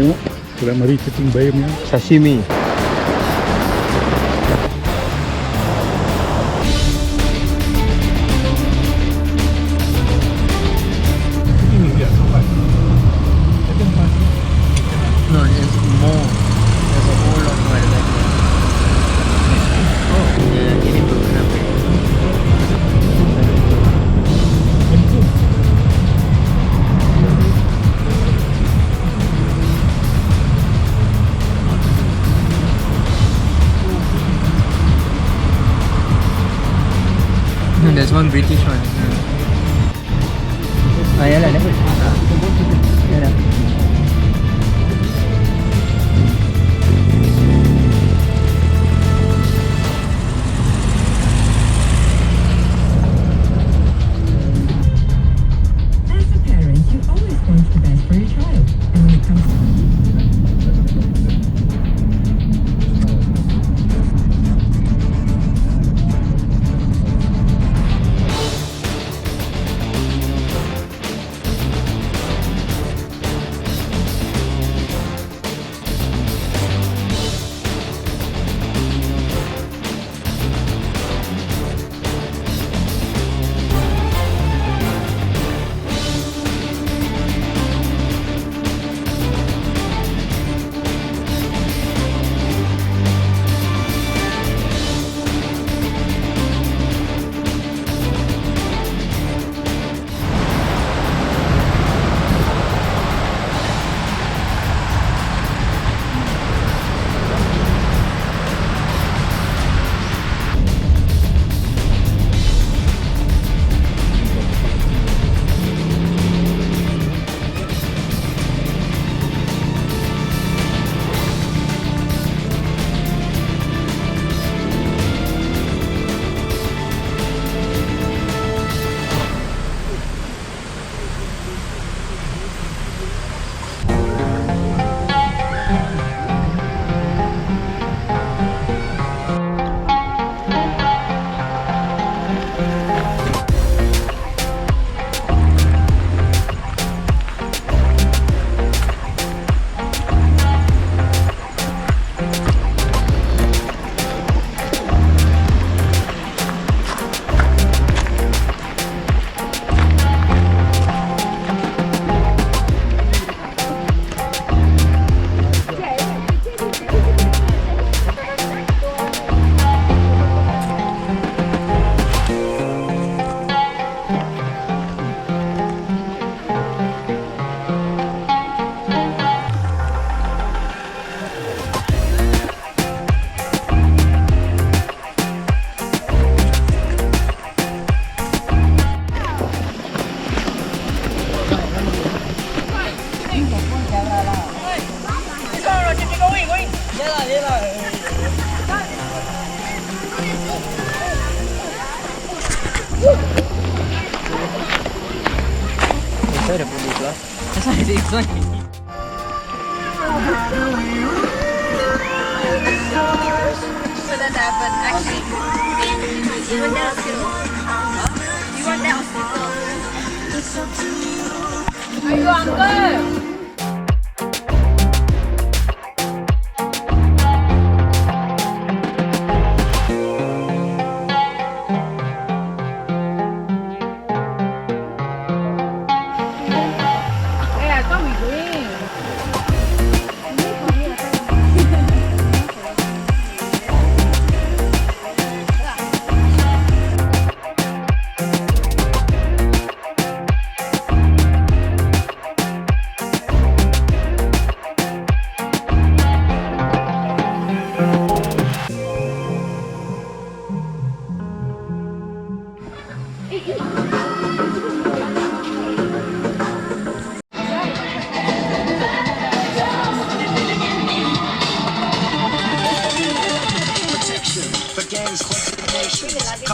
Tengok, sudah mari cacing bayamnya. Sashimi. Ini dia tempat. Tempat. No, there's more. There's a whole lot more like that. Oh, yeah, ini broken up. There's one British one. Ah, ya lah, dapat. Ya lah. As a parent, you always want the best for your child. And when it comes to Saya dah boleh kelas. Saya dah explain. So that happened. Actually, you want that hospital? You want that hospital? Ayo, uncle.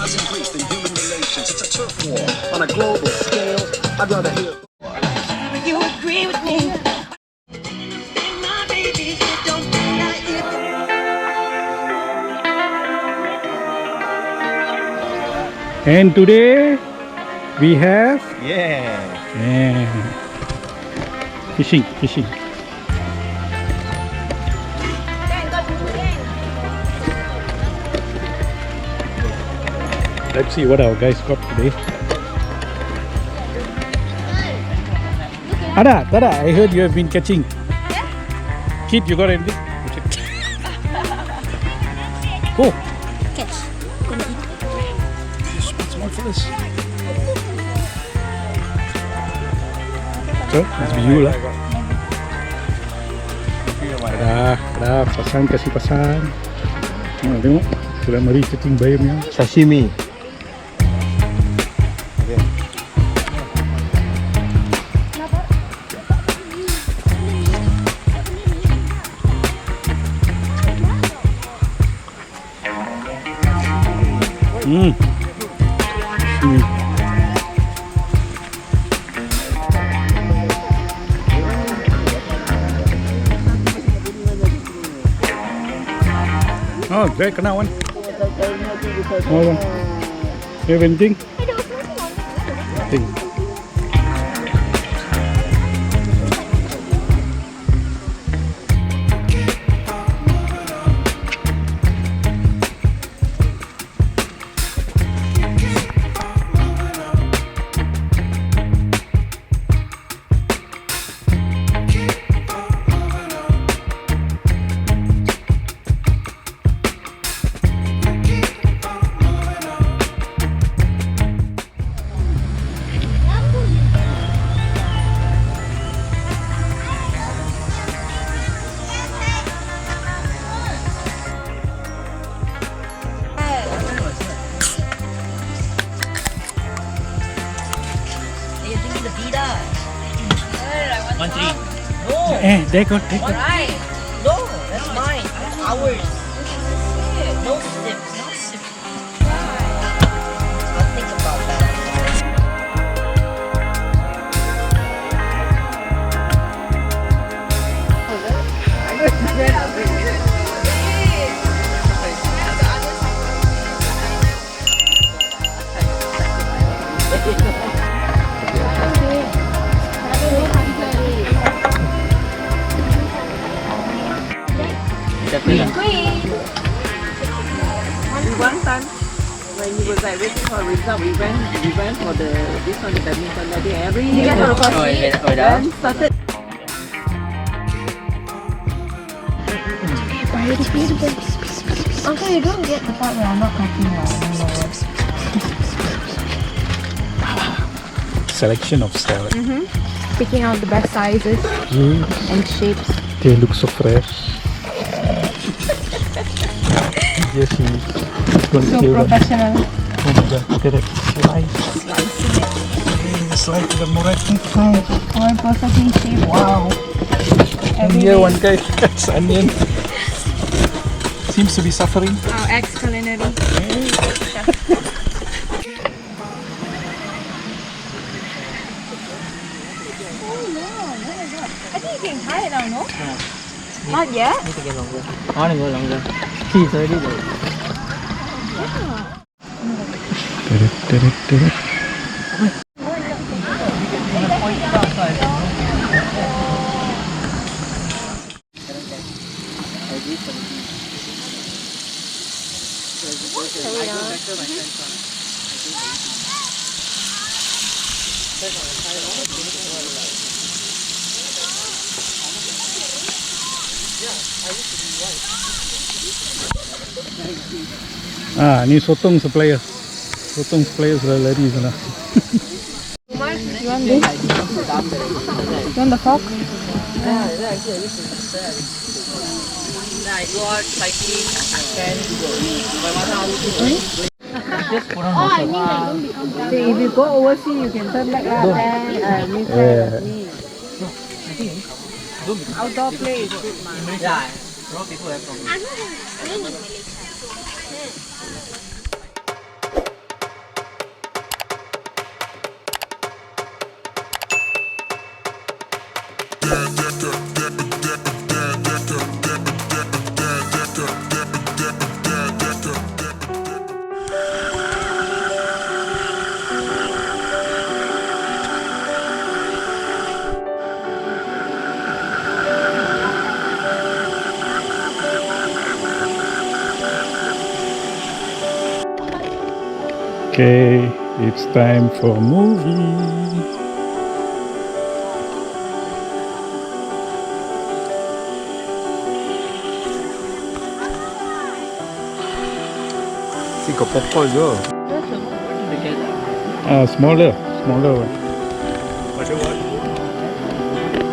causing grief in human relations. It's a turf war on a global scale. I'd rather hear. You agree stay with me. And today we have Yeah. fishing. Let's see what our guys got today. Tada, I heard you have been catching. Kid, you got anything? Go. Catch. So, must be you lah. Dah, pasang, kasih pasang. Oh, tengok, sudah mari cacing bayamnya. Sashimi. Sini. Oh, there, kena one. Small one. You have anything? Nothing. There go. Alright. No, that's mine. That's ours. No sips. No sips. I'll think about that. One time when you was like waiting for result, we went for this one, the badminton that day. Every year then started. It's beautiful. Uncle, you don't get the part where I'm not cutting Selection of salad. Picking out the best sizes and shapes. They look so fresh. Yes, So professional. Oh my god, look at it. It's like the Moroccan style. All perfectly shaped. Wow. And here one guy cuts onion. Seems to be suffering. Our ex-culinary. I think you can try it now, no? Not yet? Need to get longer. I want to go longer. See, it's already there. Ni sotong supplier. Sotong supplier sudah lari sana. You want this? You want the fork? See, if you go overseas, you can turn back then meet me. Outdoor play is good, man. Yeah, a lot of people have problems. Okay, it's time for movie. See, got popcorn as well. Smaller one.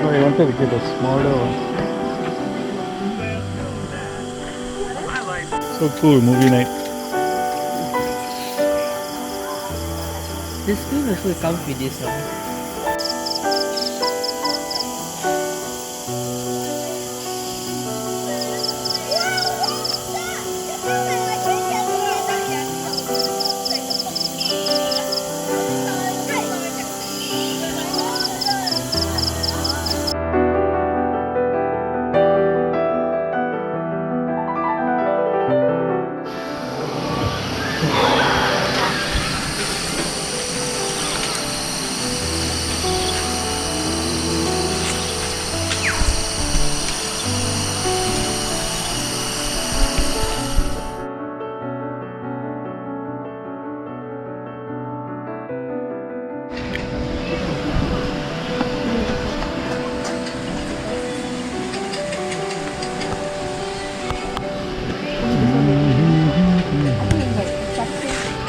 No, I wanted to get a smaller one. So cool, movie night. This spoon also comes with this one.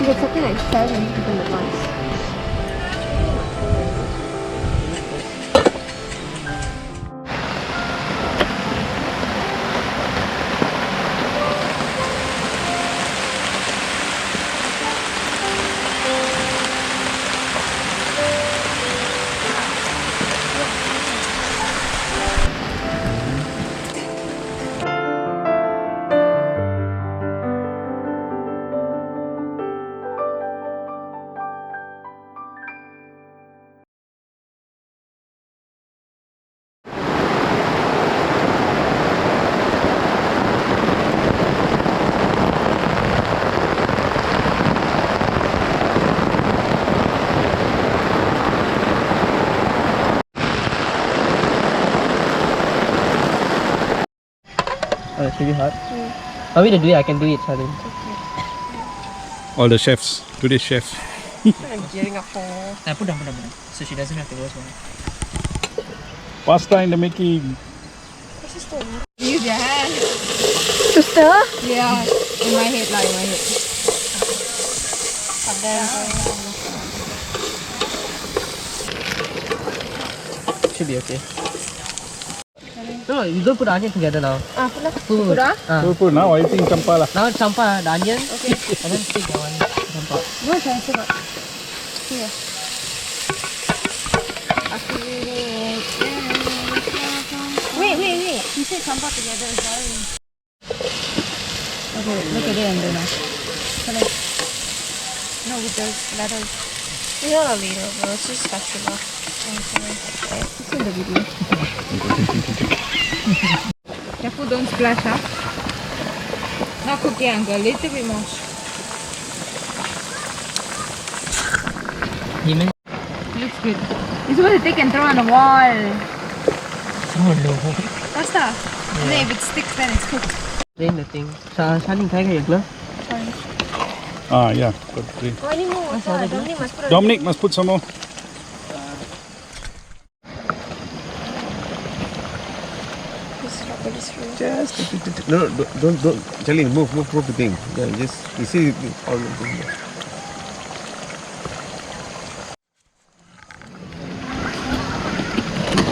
You got something like 7 people at once. Oh, it's really hard. Want me to do it? I can do it, Charlene. All the chefs, today's chef. I'm gearing up for... Put down. So she doesn't have to go as well. Pasta in the making. Use your hand. To stir? Yeah, in my head, like in my head. And then... Should be okay. No, you don't put the onion together now. put lah. Put. Put now, I think champala. Now campur the onion. Okay. And then stick that one. Campur. No, I forgot. Here. Wait. You said campur together, sorry. Okay, look at it and then connect. No, with those letters. We don't have a leader, but let's just spatula. It's in the video. Careful, don't splash, huh? Not cookie angle, little bit more. Looks good. You're supposed to take and throw on the wall. Oh no. Pasta. And then if it sticks, then it's cooked. Drain the thing. Charlene, can I get your glove? Sorry. Yeah. Good. Oh, I need more water. Dominic must put Dominic must put some more. Just no, don't. Charlene, move the thing. Yeah, just you see all the thing.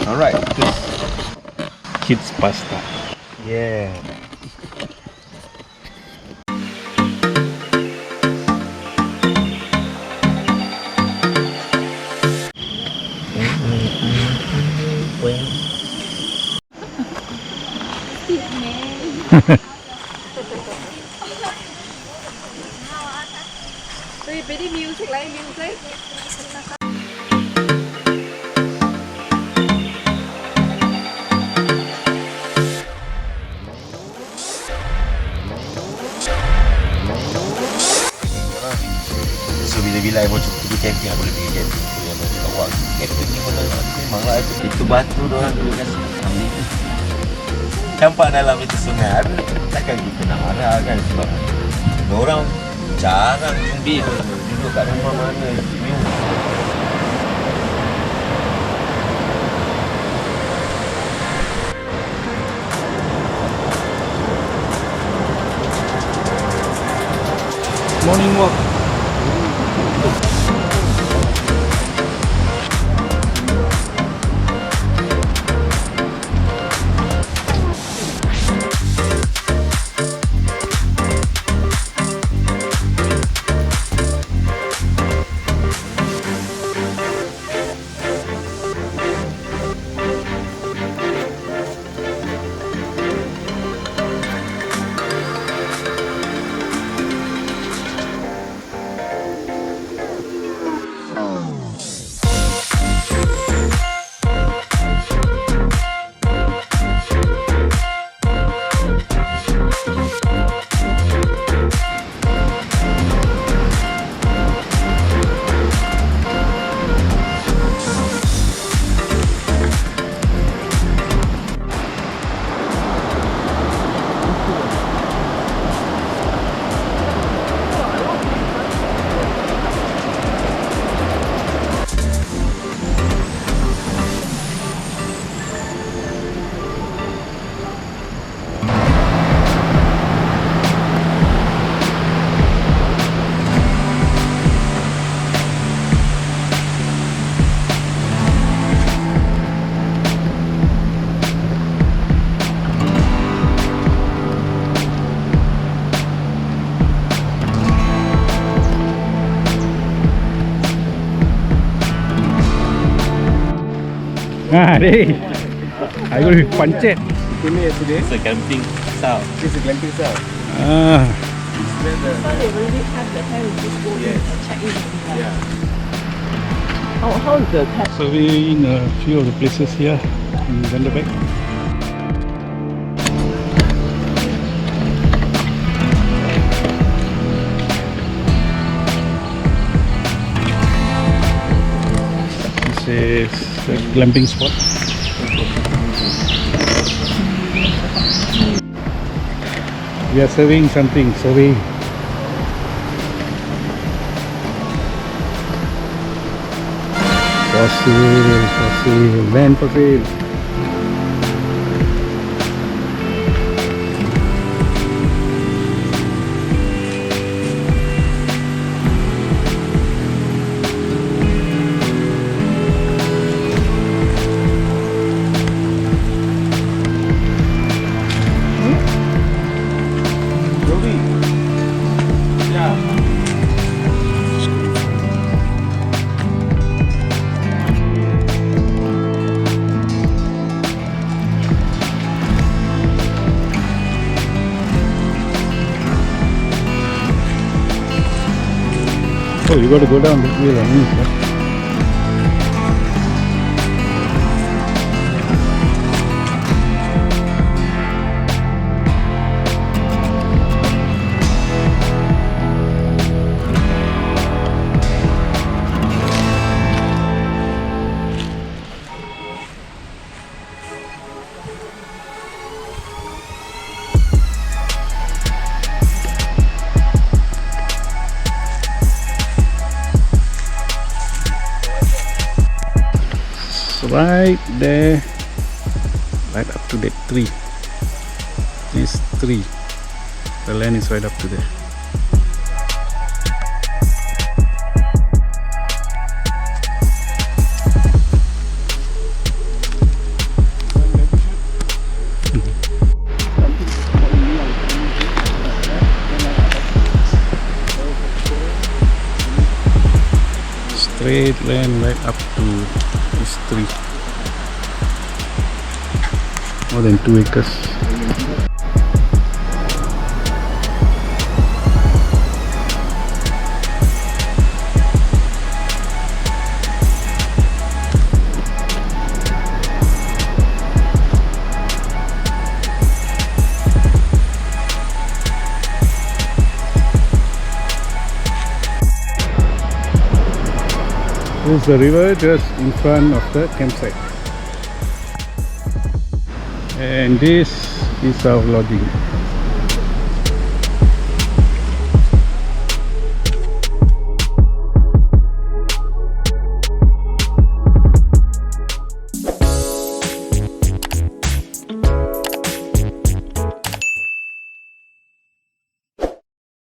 All right. Kids pasta. Yeah. Pretty music, like music. bila I mau pergi camping, aku boleh pergi camping. Yang awak camping ni memanglah itu batu doang dulu kan. Campak dalam itu sungai, takkan kita nak marah kan, sebab orang jarang duduk kat rumah mana istimewa. Morning walk. Hey, I go to pancet. It's a camping style. It's a camping style. So they really have the time to just go in and check in. Yeah. How is the test? So we in a few of the places here in Vanderbeek. This is the glamping spot. We are serving something, survey. For sale, land for sale. Oh, you got to go down this way, right? Right there, right up to that tree. This tree, the land is right up to there. Straight land right up to this tree. More than 2 acres. This is the river just in front of the campsite. And this is our lodging.